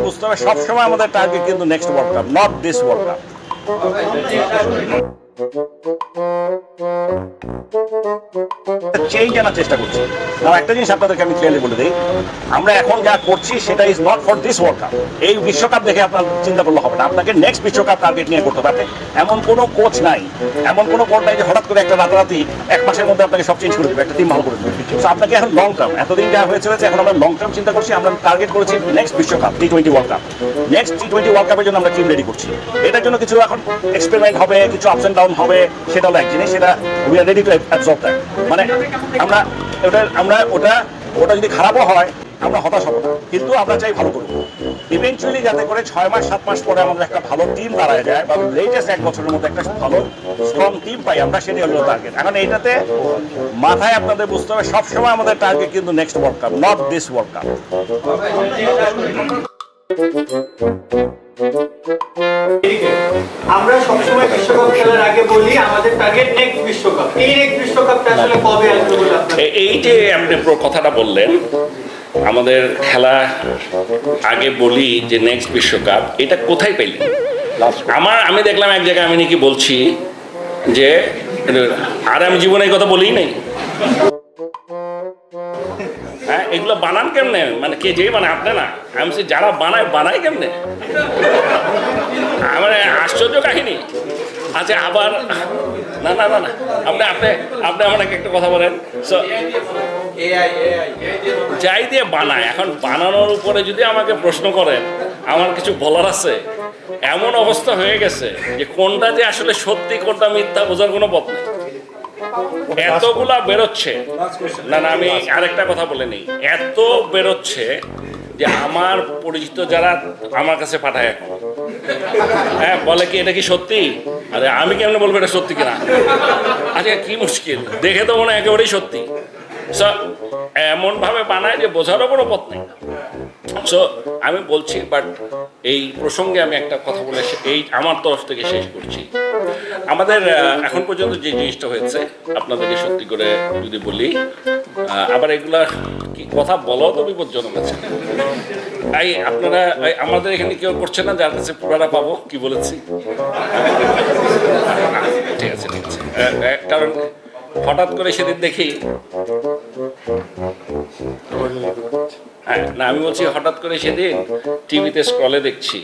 বুঝতে হবে সবসময় আমাদের টার্গেট কিন্তু next world cup, not this world cup. Change আনার চেষ্টা করছি। একটা জিনিস আপনাদেরকে আমি ক্লিয়ারলি বলে দিই, আমরা এখন যা করছি সেটা is not for this world cup. এই বিশ্বকাপ দেখে আপনার চিন্তা করলে হবে না, আপনাকে নেক্সট বিশ্বকাপ টার্গেট নিয়ে করতে হবে। এমন কোনো কোচ নাই, এমন কোনো কোচ নাই যে হঠাৎ করে একটা রাতারাতি এক মাসের মধ্যে আপনাকে সব চেঞ্জ করে দেবে, একটা টিম ভালো করে দেবে। তো আপনাকে এখন লং টার্ম, এতদিন যা হয়েছে এখন আমরা লং টার্ম চিন্তা করছি। আমরা টার্গেট করেছি নেক্সট বিশ্বকাপ, T20 world cup. Next T20 world কাপের জন্য আমরা টিম রেডি করছি। এটার জন্য কিছু এখন এক্সপেরিমেন্ট হবে, কিছু আপস এন্ড ডাউন হবে, সেটা হলো এক জিনিস। সেটা we are ready to absorb that. মানে আমরা ওটা যদি খারাপও হয় আমরা হতাশ হব না, কিন্তু আমরা চাই ভালো করবো ইভেন্চুয়ালি, যাতে করে 6 মাস 7 মাস পরে আমাদের একটা ভালো টিম দাঁড়ায় যায়, বা লেটেস্ট 1 বছরের মধ্যে একটা ভালো স্ট্রং টিম পাই আমরা, সেটাই হলো টার্গেট। এখন এইটাতে মাথায় আপনাদের বুঝতে হবে সবসময় আমাদের টার্গেট কিন্তু next world cup, not this world cup. আমরা সবসময় বিশ্বকাপ খেলার আগে বলি আমাদের টার্গেট নেক্সট বিশ্বকাপ। এই নেক্সট বিশ্বকাপটা আসলে কবে আসবে বলে আপনারা? এই যে আপনি কথাটা বললেন, আমাদের খেলা আগে বলি যে নেক্সট বিশ্বকাপ, এটা কোথায় পেলেন? আমি দেখলাম এক জায়গায় আমি নাকি বলছি যে, আর আমি জীবনে এই কথা বলি নাই। হ্যাঁ, এগুলো বানান কেমনে? মানে কে যে বানায়? আপনি না, আমি যারা বানায় কেমনে? মানে আশ্চর্য কাহিনী। আচ্ছা, আবার না না না না আপনি আপনি আপনি আমাকে একটা কথা বলেন, যাই দিয়ে বানায়। এখন বানানোর উপরে যদি আমাকে প্রশ্ন করেন, আমার কিছু বলার আছে। এমন অবস্থা হয়ে গেছে যে কোনটা যে আসলে সত্যি কোনটা মিথ্যা বোঝার কোনো পথ নেই। এতগুলা বেরোচ্ছে। না না, আমি আরেকটা কথা বলে নিই। এত বেরোচ্ছে যে আমার পরিচিত যারা আমার কাছে পাঠায় এখন, হ্যাঁ, বলে কি এটা কি সত্যি? আরে আমি কেমন বলবো এটা সত্যি কিনা? আচ্ছা, কি মুশকিল, দেখে তো মনে হয় একেবারেই সত্যি। এমন ভাবে বানায় যে বোঝারও কোনো পথ নেই। সো আমি বলছি, বাট এই প্রসঙ্গে আমি একটা কথা বলে এই আমার তরফ থেকে শেষ করছি। আমাদের এখন পর্যন্ত যে জিনিসটা হয়েছে আপনাদেরকে সত্যি করে যদি বলি, আবার এগুলা কি কথা বলাও তো বিপজ্জনক আছে। তাই আপনারা আমাদের এখানে কেউ করছে না যার কাছে পুরাটা পাবো, কি বলেছি? ঠিক আছে ঠিক আছে, কারণ হঠাৎ করে সেদিন দেখি, হ্যাঁ না, আমি বলছি হঠাৎ করে সেদিন টিভিতে স্ক্রলে দেখছি